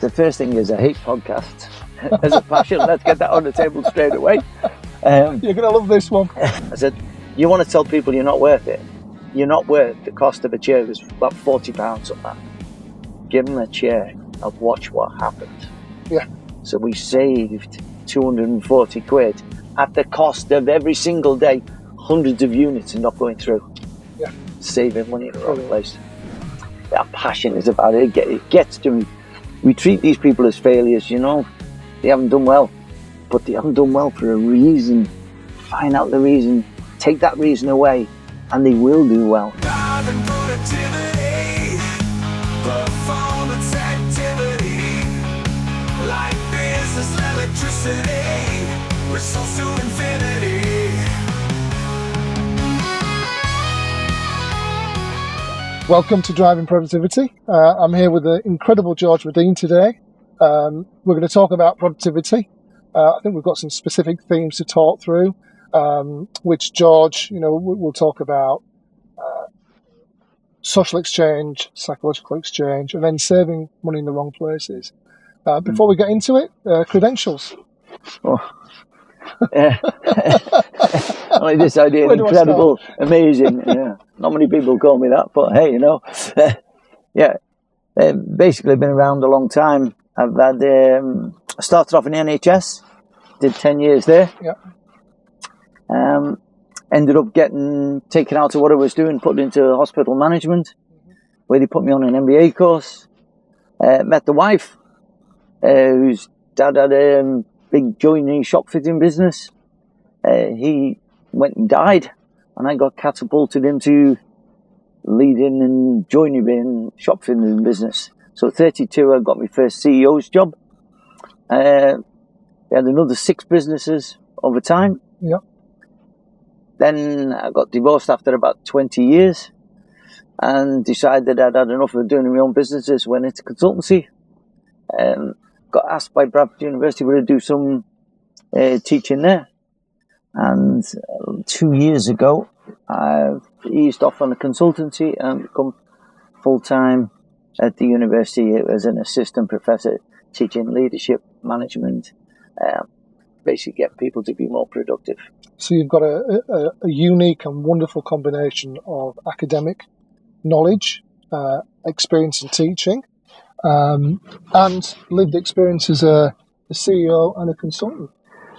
The first thing is I hate podcasts. As a passion, let's get that on the table straight away. You're going to love this one. I said, you want to tell people you're not worth it? You're not worth the cost of a chair. It was about £40 on that. Give them a chair and watch what happens. Yeah. So we saved 240 quid at the cost of every single day, hundreds of units and not going through. Yeah. Saving money in the wrong place. That passion is about it. It gets to me. We treat these people as failures, you know. They haven't done well, but they haven't done well for a reason. Find out the reason, take that reason away, and they will do well. Welcome to Driving Productivity. I'm here with the incredible George Madine today. We're going to talk about productivity. I think we've got some specific themes to talk through, which George, we'll talk about social exchange, psychological exchange, and then saving money in the wrong places. Before we get into it, credentials. Oh. Only this idea, incredible, amazing. Yeah. Not many people call me that, but hey, basically been around a long time. I've had, I started off in the NHS, did 10 years there. Yeah. Ended up getting taken out of what I was doing, put into hospital management, where they put me on an MBA course. Met the wife, whose dad had a big joinery shop fitting business. He went and died, and I got catapulted into leading and joinery and shop fitting business. So at 32, I got my first CEO's job. We had another 6 businesses over time. Yeah. Then I got divorced after about 20 years and decided I'd had enough of doing my own businesses, went into consultancy. Got asked by Bradford University to do some teaching there. And 2 years ago, I've eased off on the consultancy and become full-time at the university as an assistant professor, teaching leadership, management, basically get people to be more productive. So you've got a unique and wonderful combination of academic knowledge, experience in teaching, and lived experience as a CEO and a consultant.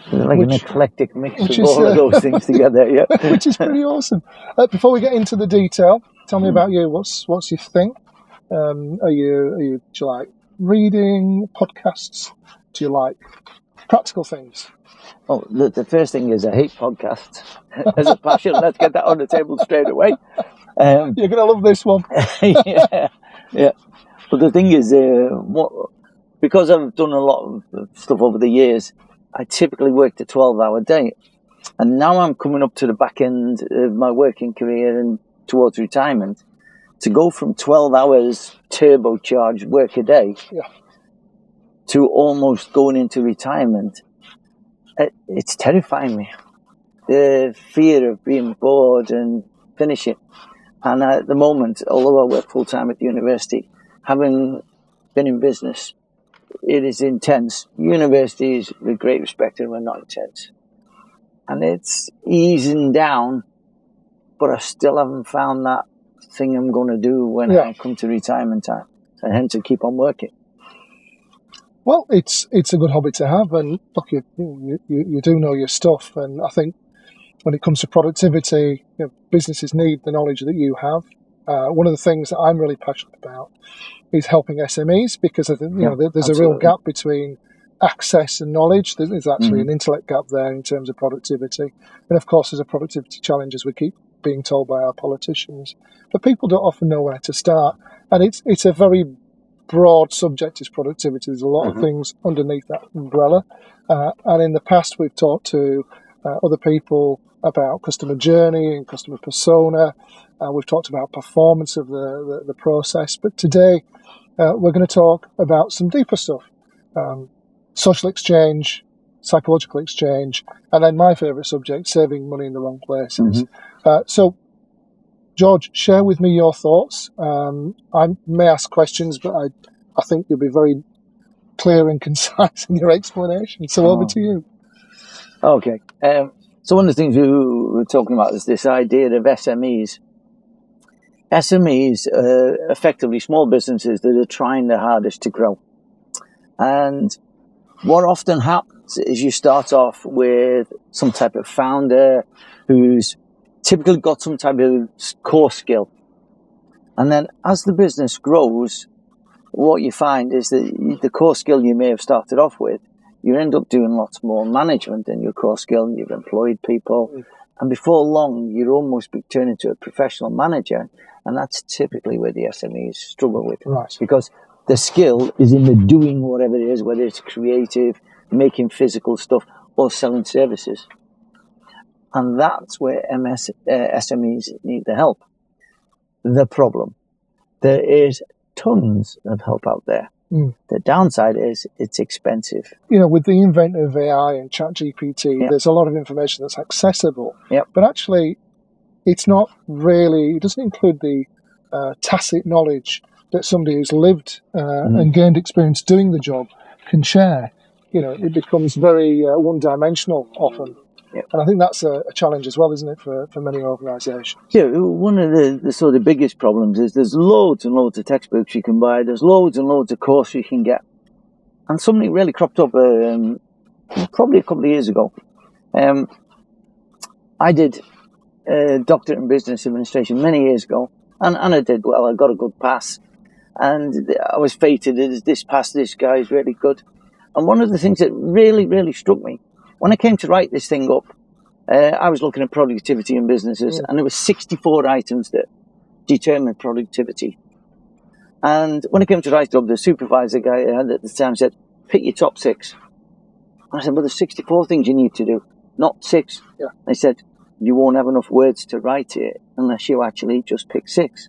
An eclectic mix of all of those things together, yeah. Which is pretty awesome. Before we get into the detail, tell me about you. What's your thing? Do you like reading, podcasts? Do you like practical things? Oh, the first thing is I hate podcasts. As a passion, let's get that on the table straight away. You're going to love this one. yeah. But the thing is, because I've done a lot of stuff over the years, I typically worked a 12-hour day. And now I'm coming up to the back end of my working career and towards retirement. To go from 12 hours turbocharged work a day to almost going into retirement, it's terrifying me. The fear of being bored and finishing. And at the moment, although I work full-time at the university, having been in business, it is intense. Universities, with great respect, are not intense. And it's easing down, but I still haven't found that thing I'm going to do when I come to retirement time. So hence I keep on working. Well, it's a good hobby to have, and look, you do know your stuff. And I think when it comes to productivity, businesses need the knowledge that you have. One of the things that I'm really passionate about is helping SMEs, because I think there's absolutely. a real gap between access and knowledge. There's actually an intellect gap there in terms of productivity, and of course there's a productivity challenge, as we keep being told by our politicians. But people don't often know where to start, and it's a very broad subject, is productivity. There's a lot of things underneath that umbrella, and in the past we've talked to other people about customer journey and customer persona. We've talked about performance of the process, but today we're going to talk about some deeper stuff: social exchange, psychological exchange, and then my favourite subject, saving money in the wrong places. So, George, share with me your thoughts. I may ask questions, but I think you'll be very clear and concise in your explanation. So over to you. Okay. So one of the things we were talking about is this idea of SMEs. SMEs are effectively small businesses that are trying their hardest to grow. And what often happens is you start off with some type of founder who's typically got some type of core skill. And then as the business grows, what you find is that the core skill you may have started off with, you end up doing lots more management than your core skill. You've employed people. And before long, you're almost turning into a professional manager. And that's typically where the SMEs struggle with. Right. Because the skill is in the doing whatever it is, whether it's creative, making physical stuff, or selling services. And that's where SMEs need the help. The problem, there is tons of help out there. The downside is it's expensive. With the invent of AI and ChatGPT, there's a lot of information that's accessible. But actually, it's not really, it doesn't include the tacit knowledge that somebody who's lived and gained experience doing the job can share. It becomes very one-dimensional often. And I think that's a challenge as well, isn't it, for many organisations? Yeah, one of the sort of biggest problems is there's loads and loads of textbooks you can buy. There's loads and loads of courses you can get. And something really cropped up probably a couple of years ago. I did a doctorate in business administration many years ago, and I did well. I got a good pass. And I was fated as this pass, this guy's really good. And one of the things that really, really struck me, when I came to write this thing up, I was looking at productivity in businesses, and there were 64 items that determine productivity. And when I came to write it up, the supervisor guy I had at the time said, pick your top 6. And I said, well, there's 64 things you need to do, not 6. They said, you won't have enough words to write it unless you actually just pick 6.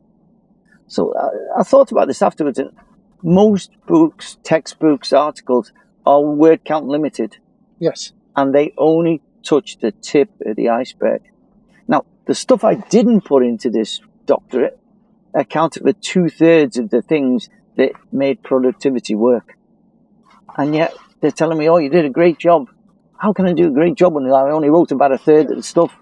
So I thought about this afterwards, and most books, textbooks, articles are word count limited. Yes. And they only touch the tip of the iceberg. Now, the stuff I didn't put into this doctorate accounted for 2/3 of the things that made productivity work. And yet, they're telling me, oh, you did a great job. How can I do a great job when I only wrote about 1/3 of the stuff?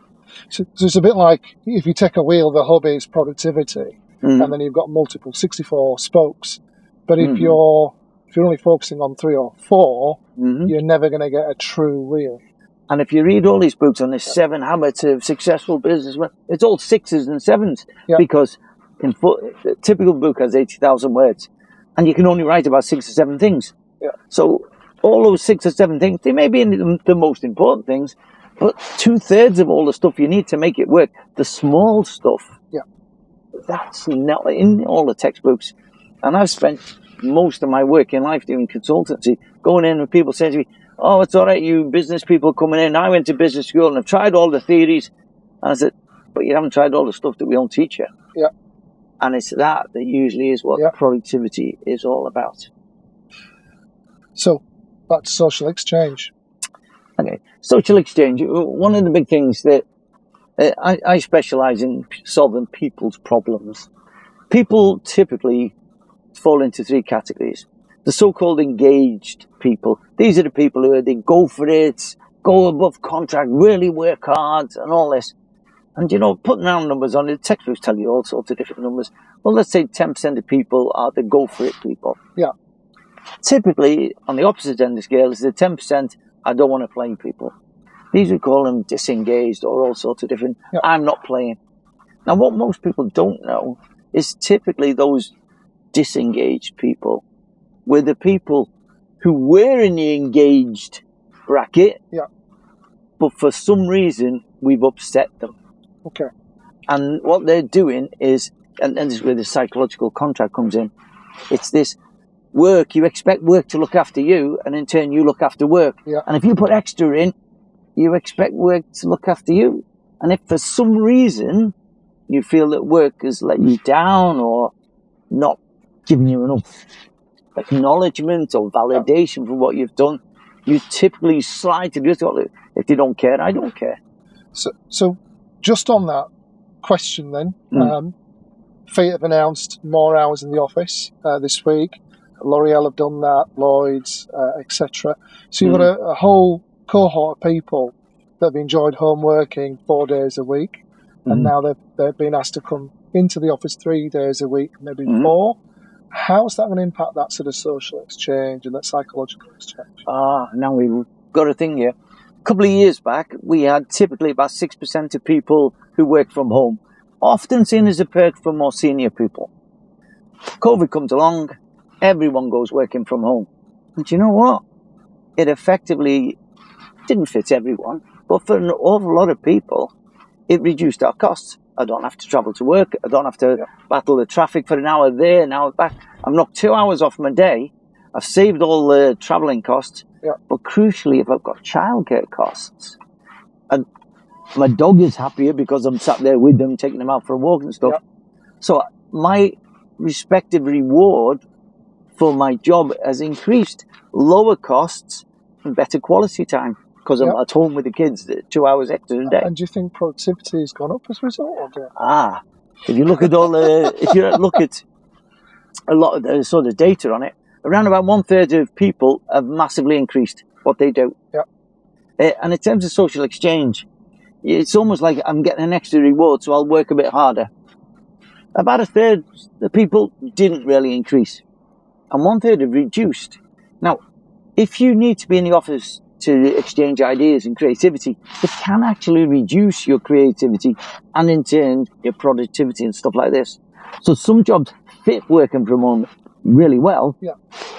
So it's a bit like if you take a wheel, the hub is productivity, and then you've got multiple 64 spokes. But if you're only focusing on 3 or 4, you're never going to get a true wheel. And if you read all these books on the 7 habits of successful businessmen, it's all 6s and 7s because the typical book has 80,000 words, and you can only write about 6 or 7 things. So all those 6 or 7 things, they may be the most important things, but 2/3 of all the stuff you need to make it work, the small stuff, that's not in all the textbooks. And I've spent most of my working life doing consultancy, going in and people saying to me, oh, it's all right, you business people coming in. I went to business school and I've tried all the theories. And I said, but you haven't tried all the stuff that we don't teach you. And it's that usually is what productivity is all about. So, back to social exchange. Okay, social exchange. One of the big things that I specialise in solving people's problems. People typically fall into 3 categories. The so-called engaged people. These are the people who they go for it, go above contract, really work hard and all this. And, putting round numbers on it, textbooks tell you all sorts of different numbers. Well, let's say 10% of people are the go for it people. Typically, on the opposite end of the scale is the 10% I don't want to play people. These we call them disengaged or all sorts of different, I'm not playing. Now, what most people don't know is typically those disengaged people were the people who were in the engaged bracket, but for some reason we've upset them. And what they're doing is, and this is where the psychological contract comes in, it's this work, you expect work to look after you, and in turn you look after work. And if you put extra in, you expect work to look after you. And if for some reason you feel that work has let you down or not giving you enough acknowledgement or validation for what you've done, you typically slide to just, if they don't care, I don't care. So just on that question then, Fate have announced more hours in the office this week. L'Oreal have done that, Lloyd's, etc. So you've got a whole cohort of people that have enjoyed home working 4 days a week, and now they've been asked to come into the office 3 days a week, maybe 4. How's that going to impact that sort of social exchange and that psychological exchange? Now we've got a thing here. A couple of years back, we had typically about 6% of people who work from home, often seen as a perk for more senior people. COVID comes along, everyone goes working from home. And you know what? It effectively didn't fit everyone, but for an awful lot of people, it reduced our costs. I don't have to travel to work. I don't have to battle the traffic for an hour there, an hour back. I've knocked 2 hours off my day. I've saved all the travelling costs. But crucially, if I've got childcare costs, and my dog is happier because I'm sat there with them, taking them out for a walk and stuff. So my respective reward for my job has increased. Lower costs and better quality time because I'm at home with the kids 2 hours extra a day. And do you think productivity has gone up as a result of it? If you look at a lot of the sort of data on it, around about 1/3 of people have massively increased what they do. And in terms of social exchange, it's almost like I'm getting an extra reward, so I'll work a bit harder. About 1/3 of the people didn't really increase, and 1/3 have reduced. Now, if you need to be in the office to exchange ideas and creativity, it can actually reduce your creativity and in turn your productivity and stuff like this. So some jobs fit working from home really well,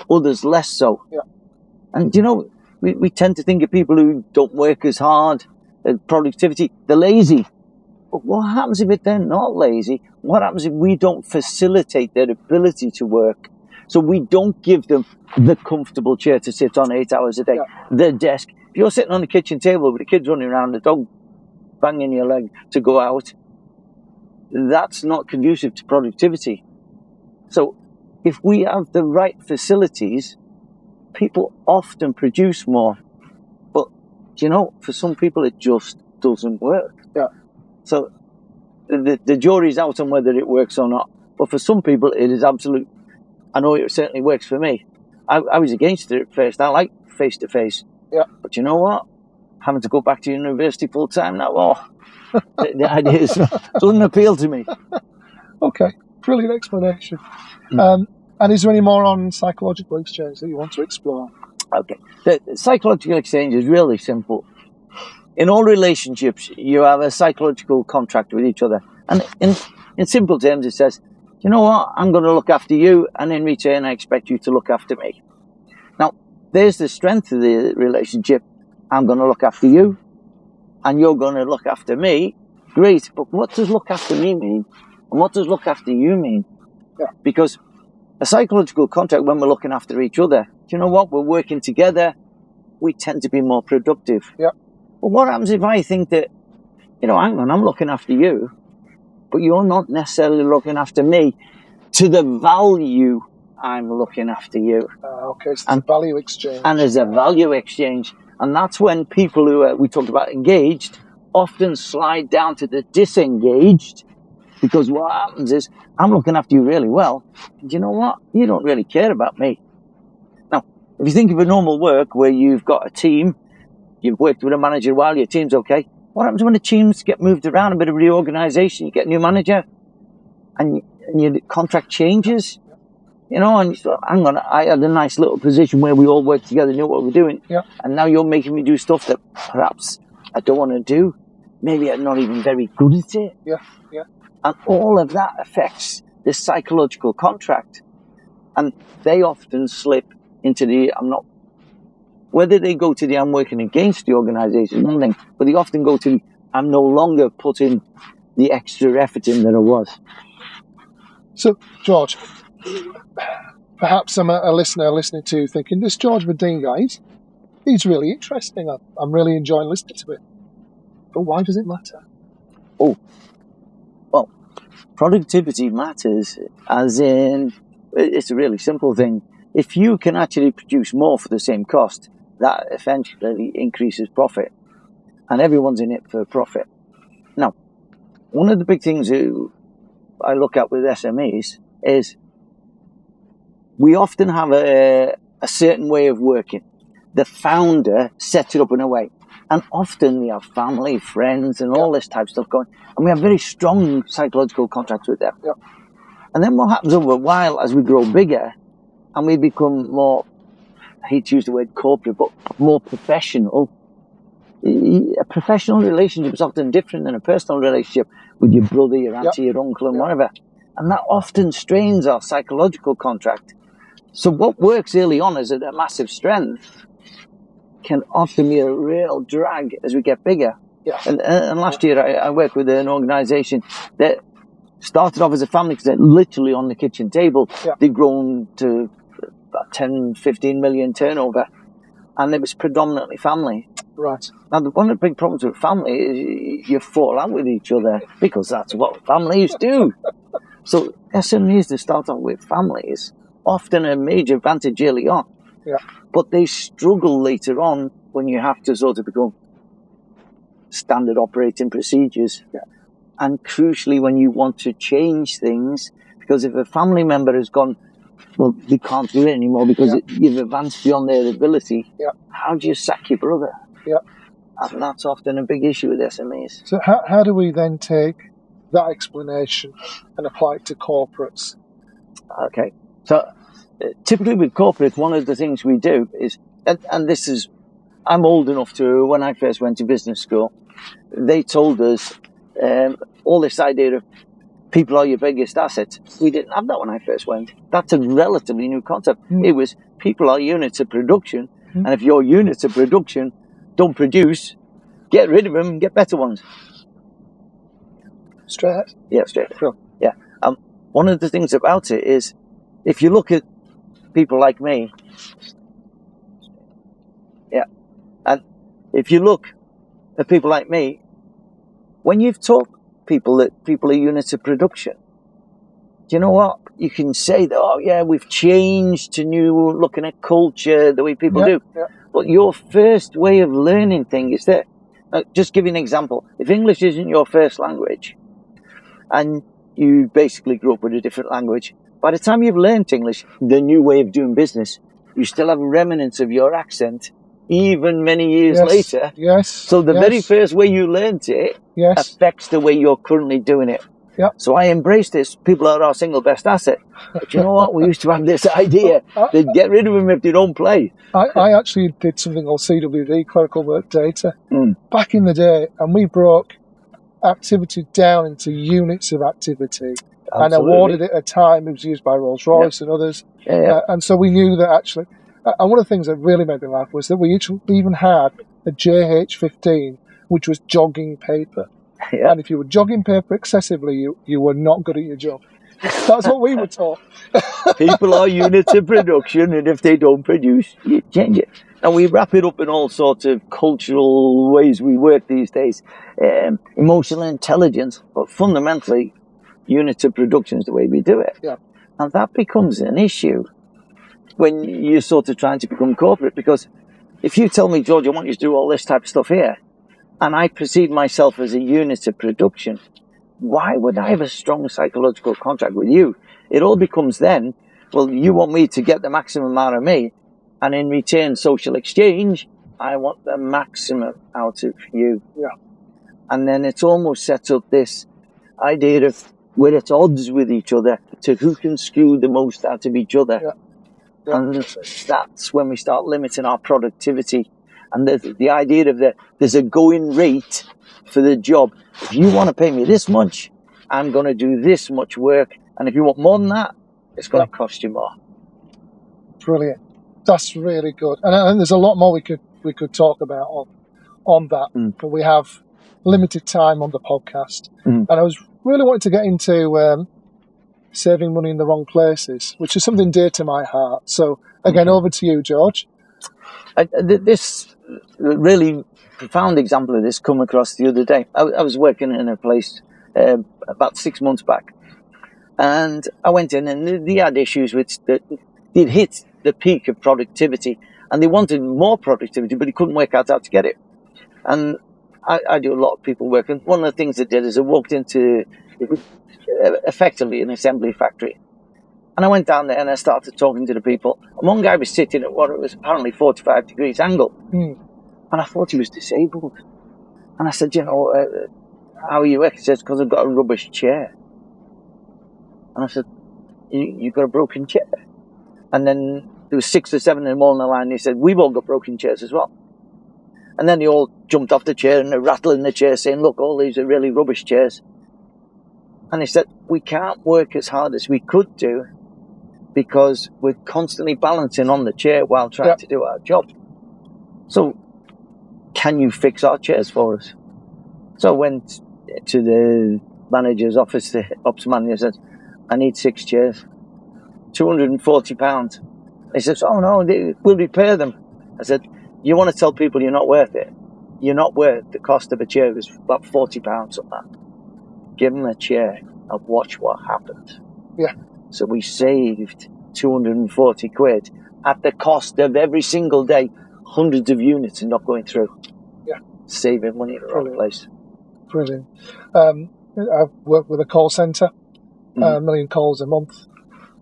others less so. And you know, we tend to think of people who don't work as hard at productivity, they're lazy. But what happens if they're not lazy? What happens if we don't facilitate their ability to work? So we don't give them the comfortable chair to sit on 8 hours a day, the desk. If you're sitting on the kitchen table with the kids running around, the dog banging your leg to go out, that's not conducive to productivity. So if we have the right facilities, people often produce more. But, you know, for some people it just doesn't work. So the jury's out on whether it works or not. But for some people it is absolute. I know it certainly works for me. I was against it at first. I like face-to-face. But you know what? Having to go back to university full-time now, the idea doesn't appeal to me. Okay, brilliant explanation. And is there any more on psychological exchange that you want to explore? Okay. The psychological exchange is really simple. In all relationships, you have a psychological contract with each other. And in simple terms, it says, you know what, I'm going to look after you, and in return, I expect you to look after me. Now, there's the strength of the relationship. I'm going to look after you, and you're going to look after me. Great, but what does look after me mean? And what does look after you mean? Because a psychological contract, when we're looking after each other, do you know what, we're working together, we tend to be more productive. But what happens if I think that, you know, hang on, I'm looking after you, but you're not necessarily looking after me to the value I'm looking after you. Okay, so it's a value exchange. And there's a value exchange. And that's when people who we talked about engaged often slide down to the disengaged, because what happens is, I'm looking after you really well, and you know what? You don't really care about me. Now, if you think of a normal work where you've got a team, you've worked with a manager a while, your team's okay. What happens when the teams get moved around, a bit of reorganisation, you get a new manager, and your contract changes? You know, and you thought, hang on, I had a nice little position where we all worked together, knew what we were doing, and now you're making me do stuff that perhaps I don't want to do. Maybe I'm not even very good at it. And all of that affects the psychological contract. And they often slip into the, whether they go to the I'm working against the organisation, one thing, but they often go to I'm no longer putting the extra effort in that I was. So, George, perhaps I'm a listener listening to thinking, this George Madine guy, he's really interesting. I'm really enjoying listening to it. But why does it matter? Well, productivity matters, as in, it's a really simple thing. If you can actually produce more for the same cost, that eventually increases profit. And everyone's in it for profit. Now, one of the big things I look at with SMEs is we often have a certain way of working. The founder sets it up in a way. And often they have family, friends, and all this type of stuff going. And we have very strong psychological contracts with them. Yeah. And then what happens over a while as we grow bigger and we become more, I hate to use the word corporate, but more professional. A professional relationship is often different than a personal relationship with your brother, your auntie, your uncle, and whatever. And that often strains our psychological contract. So what works early on as a massive strength can often be a real drag as we get bigger. Yeah. And last year I worked with an organisation that started off as a family because they're literally on the kitchen table. Yeah. They've grown to about 10, 15 million turnover. And it was predominantly family. Right. Now, one of the big problems with family is you fall out with each other because that's what families do. So SMEs that start off with families often a major advantage early on. Yeah. But they struggle later on when you have to sort of become standard operating procedures. Yeah. And crucially, when you want to change things, because if a family member has gone, well, they can't do it anymore because you've advanced beyond their ability, how do you sack your brother? Yeah. And that's often a big issue with SMEs. So how do we then take that explanation and apply it to corporates? Okay. So typically with corporate, one of the things we do is, and this is, I'm old enough to, when I first went to business school, they told us all this idea of people are your biggest asset. We didn't have that when I first went. That's a relatively new concept. It was people are units of production, and if your units of production don't produce, get rid of them and get better ones. Straight? Yeah, straight. Sure. Yeah. One of the things about it is, if you look at people like me, and if you look at people like me, when you've taught people that people are units of production, do you know what? You can say that, oh yeah, we've changed to new, looking at culture, the way people do. Yeah. But your first way of learning things is that, just give you an example. If English isn't your first language, and you basically grew up with a different language, by the time you've learned English, the new way of doing business, you still have remnants of your accent, even many years later. Yes. So the very first way you learned it affects the way you're currently doing it. Yep. So I embrace this. People are our single best asset. But you know what? We used to have this idea that get rid of them if they don't play. I actually did something called CWD, clerical work data, back in the day, and we broke activity down into units of activity. Absolutely. And awarded it a time. It was used by Rolls-Royce and others. And so we knew that actually, and one of the things that really made me laugh was that we even had a JH15, which was jogging paper. And if you were jogging paper excessively, you were not good at your job. That's what we were taught. People are units of production, and if they don't produce, you change it. And we wrap it up in all sorts of cultural ways we work these days. Emotional intelligence, but fundamentally, units of production is the way we do it. Yeah. And that becomes an issue when you're sort of trying to become corporate, because if you tell me, George, I want you to do all this type of stuff here, and I perceive myself as a unit of production, why would I have a strong psychological contract with you? It all becomes then, well, you want me to get the maximum out of me, and in return, social exchange, I want the maximum out of you. Yeah. And then it's almost set up this idea of we're at odds with each other to who can screw the most out of each other. Yeah. Yeah. And that's when we start limiting our productivity. And the idea of there's a going rate for the job. If you want to pay me this much, I'm going to do this much work. And if you want more than that, it's going to cost you more. Brilliant. That's really good. And there's a lot more we could talk about on that. But we have limited time on the podcast. And I was really wanting to get into saving money in the wrong places, which is something dear to my heart. So again, over to you, George. This really profound example of this come across the other day. I was working in a place about 6 months back, and I went in and they had issues with they'd hit the peak of productivity and they wanted more productivity, but they couldn't work out how to get it. And I do a lot of people work, and one of the things I did is I walked into effectively an assembly factory, And I went down there and I started talking to the people. And one guy was sitting at what it was apparently 45 degrees angle. And I thought he was disabled. And I said, how are you? He says, because I've got a rubbish chair. And I said, you've got a broken chair? And then there was 6 or 7 of them all in the line. And he said, we've all got broken chairs as well. And then they all jumped off the chair and they're rattling the chair saying, look, all these are really rubbish chairs. And he said, we can't work as hard as we could do because we're constantly balancing on the chair while trying to do our job. So can you fix our chairs for us? So I went to the manager's office, the ops manager said, I need 6 chairs, £240. He says, oh no, we'll repair them. I said, you want to tell people you're not worth it? You're not worth the cost of a chair. It was about £40 on that. Give them a chair and watch what happened. Yeah. So we saved 240 quid at the cost of every single day, hundreds of units are not going through. Yeah. Saving money in the wrong place. Brilliant. I've worked with a call centre, a million calls a month,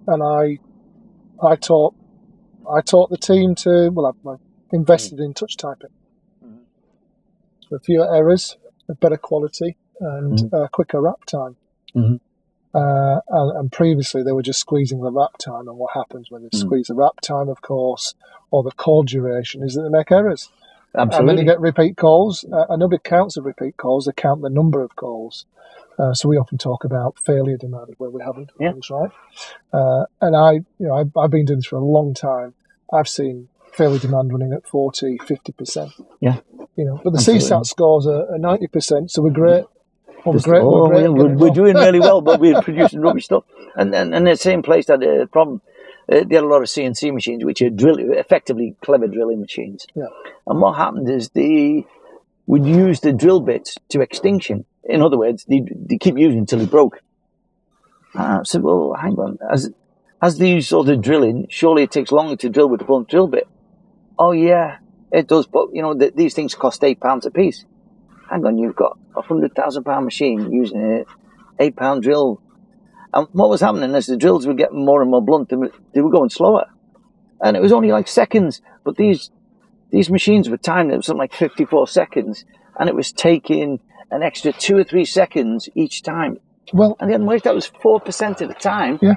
and I taught the team to, I invested in touch typing. A fewer errors, a better quality, and quicker wrap time. And previously they were just squeezing the wrap time, and what happens when they squeeze the wrap time, of course, or the call duration, is that they make errors. Absolutely. And then you get repeat calls, and nobody counts the repeat calls, they count the number of calls. So we often talk about failure demand where we haven't done things right. And I've been doing this for a long time. I've seen failure demand running at 40, 50%. Yeah. But the CSAT scores are 90%, so we're great. We're doing really well, but we're producing rubbish stuff. And the same place had a problem. They had a lot of CNC machines, which are effectively clever drilling machines. Yeah. And what happened is they would use the drill bits to extinction. In other words, they keep using until it broke. I said, well, hang on. As these sort of drilling, surely it takes longer to drill with the blunt drill bit. Oh, yeah, it does. But, these things cost £8 a piece. Hang on, you've got a £100,000 machine using an £8 drill. And what was happening is the drills were getting more and more blunt, they were going slower. And it was only like seconds, but these machines were timed, it was something like 54 seconds, and it was taking an extra 2 or 3 seconds each time. Well, and the other way, that was 4% of the time. Yeah.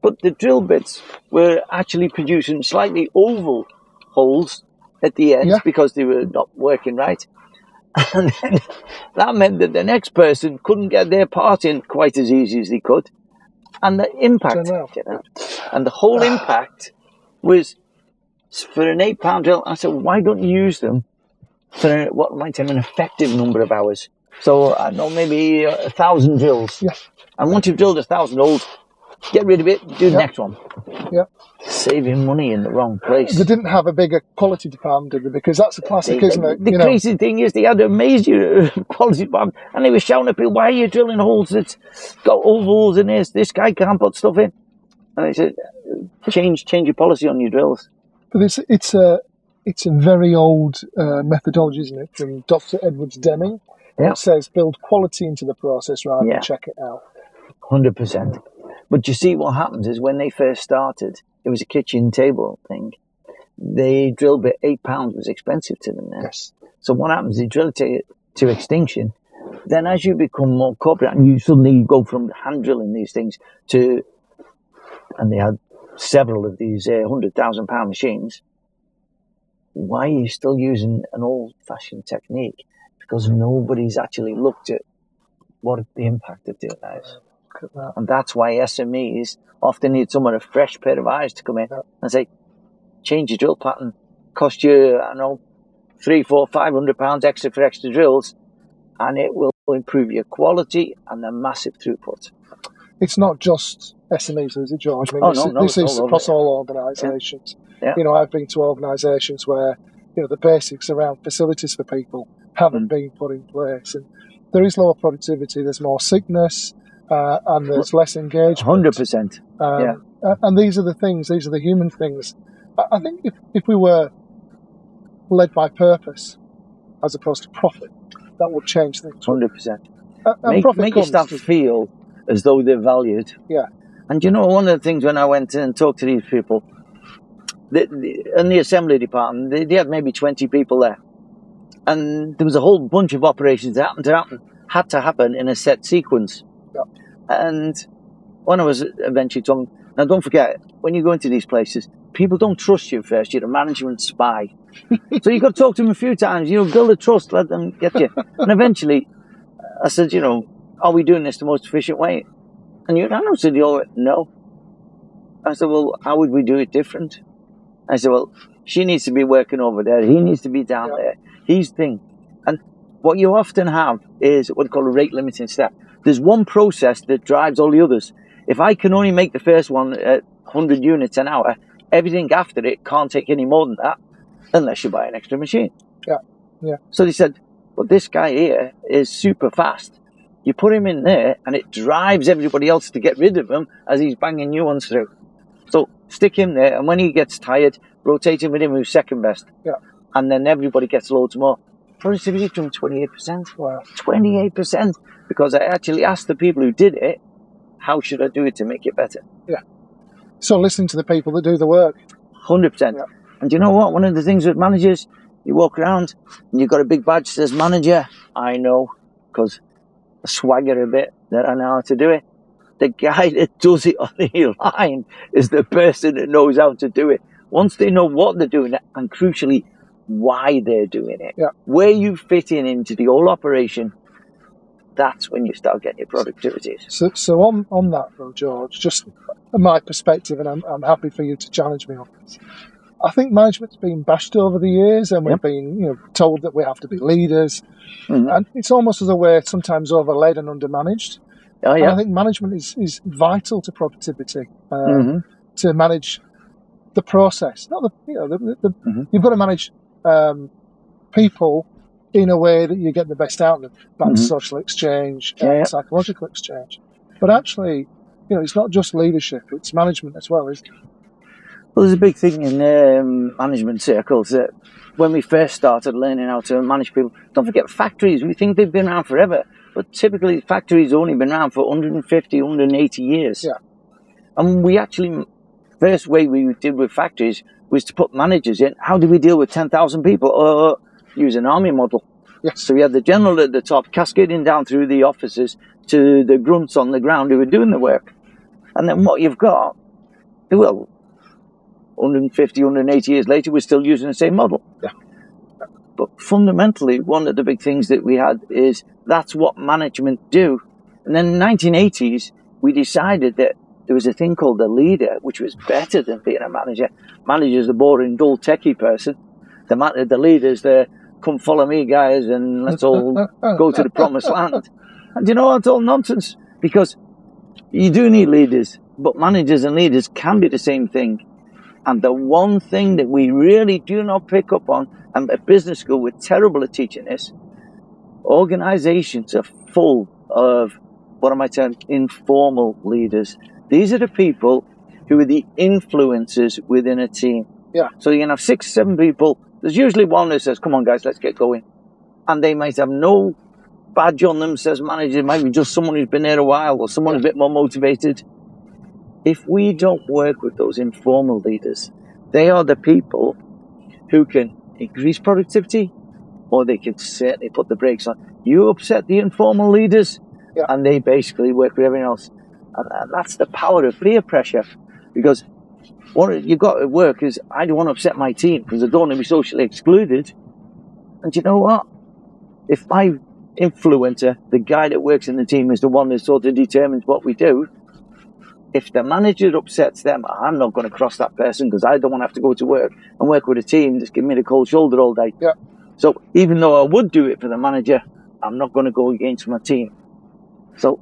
But the drill bits were actually producing slightly oval holes at the ends because they were not working right. And then that meant that the next person couldn't get their part in quite as easy as they could. And the impact, and the whole impact was for an £8 drill. I said, why don't you use them for what might have an effective number of hours? So I don't know, maybe 1,000 drills. Yeah. And once you've drilled 1,000 holes, get rid of it, do the next one. Yeah. Saving money in the wrong place. They didn't have a bigger quality department, did they? Because that's a classic, isn't it? The crazy thing is they had a major quality department, and they were shouting at people, why are you drilling holes that's got ovals in this guy can't put stuff in. And I said, change your policy on your drills. But it's a very old methodology, isn't it, from Dr. Edwards Deming. Yeah. It says build quality into the process rather than check it out. 100%. But you see, what happens is when they first started, it was a kitchen table thing. The drill bit, £8 was expensive to them then. Yes. So what happens, they drill it to extinction. Then as you become more corporate and you suddenly go from hand drilling these things to, and they had several of these £100,000 machines, why are you still using an old-fashioned technique? Because nobody's actually looked at what the impact of doing that is. And that's why SMEs often need someone, a fresh pair of eyes to come in and say, change your drill pattern, cost you, I don't know, £300, £400, £500 extra for extra drills, and it will improve your quality and the massive throughput. It's not just SMEs, is it, George? I mean, this is across all organisations. Yeah. I've been to organisations where, the basics around facilities for people haven't been put in place, and there is lower productivity, there's more sickness, and there's less engagement. 100%. And these are the human things. I think if we were led by purpose as opposed to profit, that would change things. 100%. Make your staff feel as though they're valued. Yeah. And one of the things when I went in and talked to these people, in the assembly department, they had maybe 20 people there. And there was a whole bunch of operations that had to happen in a set sequence. Yeah. And when I was eventually told, now don't forget, when you go into these places, people don't trust you first. You're a management spy. So you've got to talk to them a few times, build a trust, let them get you. And eventually, I said, are we doing this the most efficient way? And I said, no. I said, well, how would we do it different? I said, well, she needs to be working over there. He needs to be down there. He's thing. And what you often have is what we call a rate limiting step. There's one process that drives all the others. If I can only make the first one at 100 units an hour, everything after it can't take any more than that unless you buy an extra machine. Yeah. So they said, well, this guy here is super fast. You put him in there and it drives everybody else to get rid of him as he's banging new ones through. So stick him there, and when he gets tired, rotate him with him who's second best. Yeah. And then everybody gets loads more. Productivity from 28%. Wow. 28%. Because I actually asked the people who did it, how should I do it to make it better? Yeah. So listening to the people that do the work. 100%. Yeah. And you know what? One of the things with managers, you walk around and you've got a big badge that says manager. I know, because I swagger a bit that I know how to do it. The guy that does it on the line is the person that knows how to do it. Once they know what they're doing and crucially why they're doing it, where you fit into the whole operation, that's when you start getting your productivity. So on that though, George, just my perspective, and I'm happy for you to challenge me on this. I think management's been bashed over the years, and we've been told that we have to be leaders, and it's almost as a way sometimes overled and undermanaged. And I think management is vital to productivity, to manage the process. Not you've got to manage people in a way that you get the best out of them. That's social exchange, psychological exchange. But actually, it's not just leadership; it's management as well, isn't it? Well, there's a big thing in management circles that when we first started learning how to manage people, don't forget factories. We think they've been around forever. But typically, factories only been around for 150, 180 years. Yeah. And we actually, first way we did with factories was to put managers in. How do we deal with 10,000 people? Use an army model. Yes. So we had the general at the top, cascading down through the offices to the grunts on the ground who were doing the work. And then what you've got, 150, 180 years later, we're still using the same model. Yeah. But fundamentally, one of the big things that we had is that's what management do. And then in the 1980s, we decided that there was a thing called a leader, which was better than being a manager. Manager's the boring, dull, techie person. The leader's the come follow me, guys, and let's all go to the promised land. And it's all nonsense, because you do need leaders, but managers and leaders can be the same thing. And the one thing that we really do not pick up on, and at business school we're terrible at teaching this, organizations are full of, what am I termed, informal leaders. These are the people who are the influencers within a team. Yeah. So you can have 6, 7 people. There's usually one who says, come on guys, let's get going. And they might have no badge on them, says manager. It might be just someone who's been there a while or someone who's a bit more motivated. If we don't work with those informal leaders, they are the people who can increase productivity, or they can certainly put the brakes on. You upset the informal leaders, and they basically work with everyone else. And that's the power of peer pressure, because what you've got at work is, I don't want to upset my team because I don't want to be socially excluded. And you know what? If my influencer, the guy that works in the team, is the one that sort of determines what we do, if the manager upsets them, I'm not going to cross that person, because I don't want to have to go to work and work with a team that's giving me the cold shoulder all day. Yeah. So even though I would do it for the manager, I'm not going to go against my team. So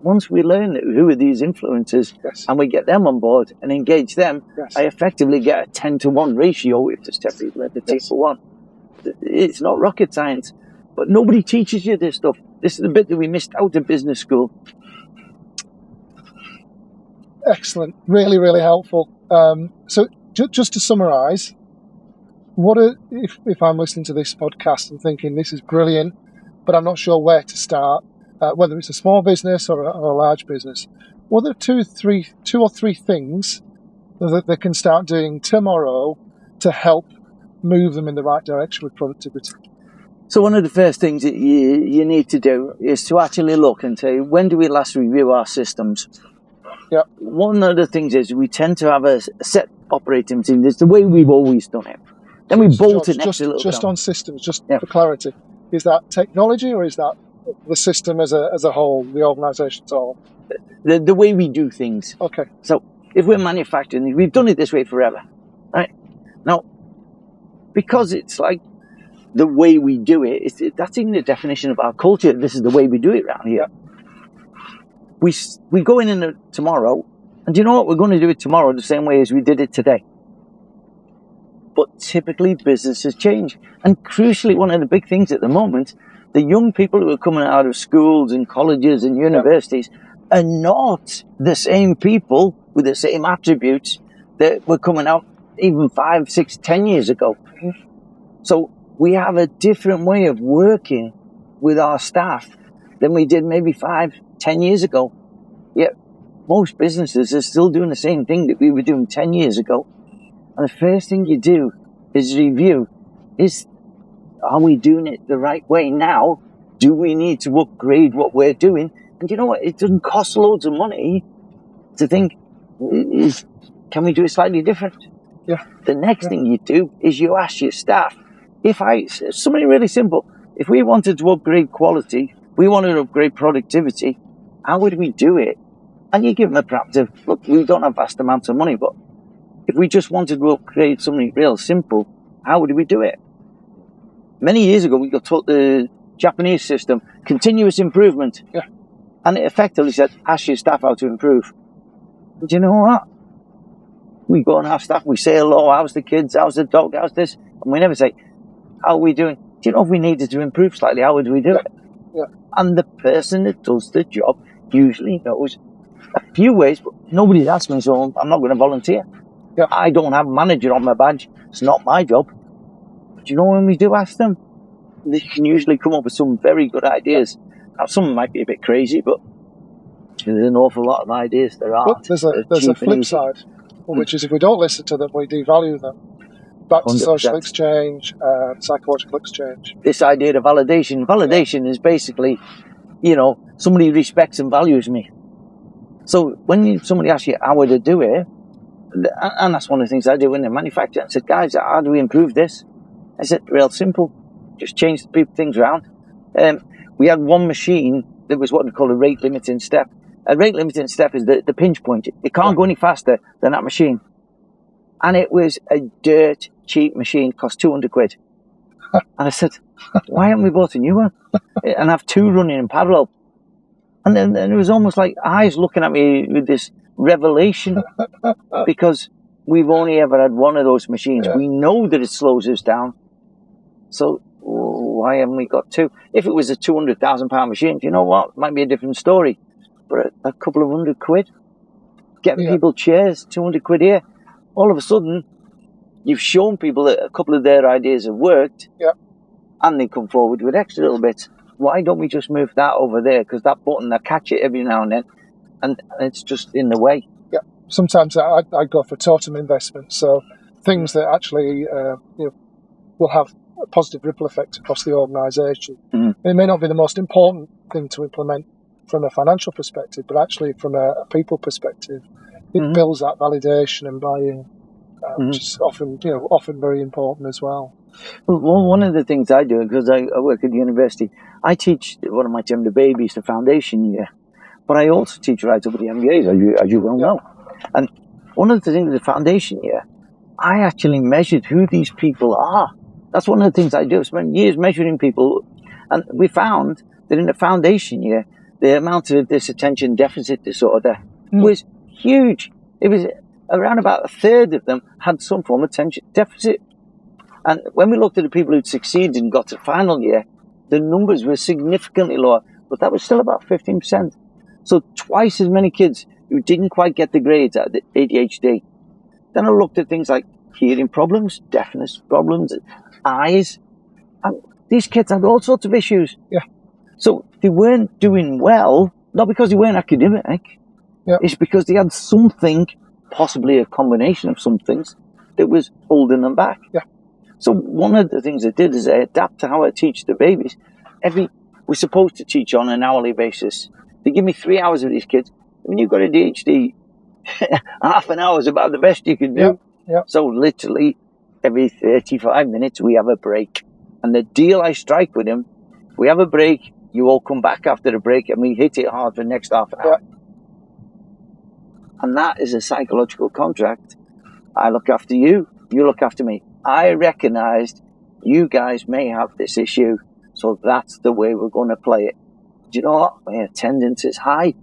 once we learn who are these influencers, and we get them on board and engage them, I effectively get a 10-to-1 ratio if there's 10 people at the team for one. It's not rocket science, but nobody teaches you this stuff. This is the bit that we missed out in business school. Excellent. Really, really helpful. So just to summarise, if I'm listening to this podcast and thinking this is brilliant, but I'm not sure where to start, whether it's a small business or a large business, what are two or three things that they can start doing tomorrow to help move them in the right direction with productivity? So one of the first things that you need to do is to actually look and say, when do we last review our systems? Yeah. One of the things is we tend to have a set operating system. It's the way we've always done it. Then we bolt it next a little bit. Just on systems, for clarity, is that technology or is that the system as a whole, the organisation as a whole? The way we do things. Okay. So if we're manufacturing, we've done it this way forever, right? Now, because it's like the way we do it, that's even the definition of our culture. This is the way we do it around here. We go in tomorrow, and do you know what? We're going to do it tomorrow the same way as we did it today. But typically businesses change. And crucially, one of the big things at the moment, the young people who are coming out of schools and colleges and universities are not the same people with the same attributes that were coming out even 5, 6, 10 years ago. So we have a different way of working with our staff than we did maybe 5, 10 years ago. Yet most businesses are still doing the same thing that we were doing 10 years ago. And the first thing you do is review, are we doing it the right way now? Do we need to upgrade what we're doing? And you know what? It doesn't cost loads of money to think, can we do it slightly different? Yeah. The next thing you do is you ask your staff, something really simple, if we wanted to upgrade quality, we wanted to upgrade productivity, how would we do it? And you give them a practice. Look, we don't have vast amounts of money, but if we just wanted to upgrade something real simple, how would we do it? Many years ago, we got taught the Japanese system, continuous improvement. Yeah. And it effectively said, ask your staff how to improve. Do you know what? We go and have staff, we say hello, how's the kids, how's the dog, how's this? And we never say, how are we doing? Do you know if we needed to improve slightly, how would we do it? Yeah. And the person that does the job usually knows a few ways, but nobody's asked me, so I'm not going to volunteer. Yeah. I don't have a manager on my badge. It's not my job. But you know, when we do ask them, they can usually come up with some very good ideas. Now, some might be a bit crazy, but there's an awful lot of ideas there are. But there's a flip side, which is if we don't listen to them, we devalue them. Back to 100%. Social exchange, psychological exchange. This idea of validation. Validation is basically, somebody respects and values me. So when somebody asks you how would I do it, and that's one of the things I do when they manufacture, I said, guys, how do we improve this? I said, real simple. Just change the things around. We had one machine that was what we call a rate limiting step. A rate limiting step is the pinch point. It can't go any faster than that machine. And it was a dirt cheap machine, cost 200 quid. And I said, why haven't we bought a new one? And have two running in parallel. And then it was almost like eyes looking at me with this revelation, because we've only ever had one of those machines. Yeah. We know that it slows us down. So why haven't we got two? If it was a £200,000 machine, you know what? It might be a different story. But a couple of £100, getting people chairs, 200 quid here. All of a sudden, you've shown people that a couple of their ideas have worked, and they come forward with extra little bits. Why don't we just move that over there? Because that button, I catch it every now and then, and it's just in the way. Yeah. Sometimes I go for totem investments, so things that actually will have a positive ripple effect across the organisation. It may not be the most important thing to implement from a financial perspective, but actually from a people perspective, it builds that validation and buy-in, which is often very important as well. Well, one of the things I do, because I work at the university, I teach what I might term the babies, the foundation year, but I also teach right up at the MBAs, as you well know. And one of the things with the foundation year, I actually measured who these people are. That's one of the things I do. I spent years measuring people, and we found that in the foundation year, the amount of this attention deficit disorder was huge. It was around about a third of them had some form of attention deficit. And when we looked at the people who'd succeeded and got to final year, the numbers were significantly lower, but that was still about 15%. So twice as many kids who didn't quite get the grades at the ADHD. Then I looked at things like hearing problems, deafness problems, eyes. And these kids had all sorts of issues. Yeah. So they weren't doing well, not because they weren't academic, Yep. It's because they had something, possibly a combination of some things, that was holding them back. Yeah. So one of the things I did is I adapt to how I teach the babies. We're supposed to teach on an hourly basis. They give me 3 hours with these kids. When you've got ADHD, half an hour is about the best you can do. Yeah. So literally every 35 minutes we have a break. And the deal I strike with them, we have a break, you all come back after the break and we hit it hard for the next half an hour. And that is a psychological contract. I look after you, you look after me. I recognized you guys may have this issue, so that's the way we're going to play it. Do you know what? My attendance is high,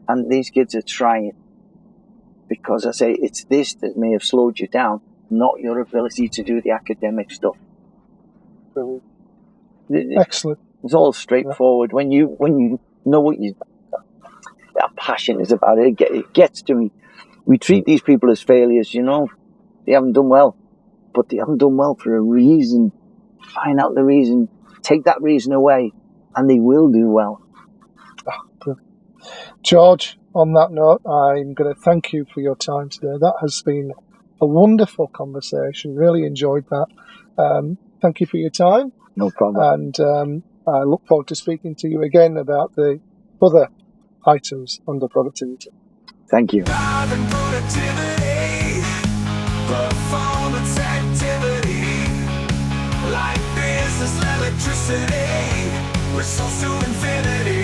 and these kids are trying. Because I say it's this that may have slowed you down, not your ability to do the academic stuff. Brilliant. Excellent. It's all straightforward. When you know what that passion is about, it gets to me. We treat these people as failures, you know. They haven't done well, but they haven't done well for a reason. Find out the reason, take that reason away, and they will do well. George, on that note, I'm going to thank you for your time today. That has been a wonderful conversation. Really enjoyed that. Thank you for your time. No problem. And I look forward to speaking to you again about the other items under productivity. Thank you. Performance activity, like business electricity, results to infinity.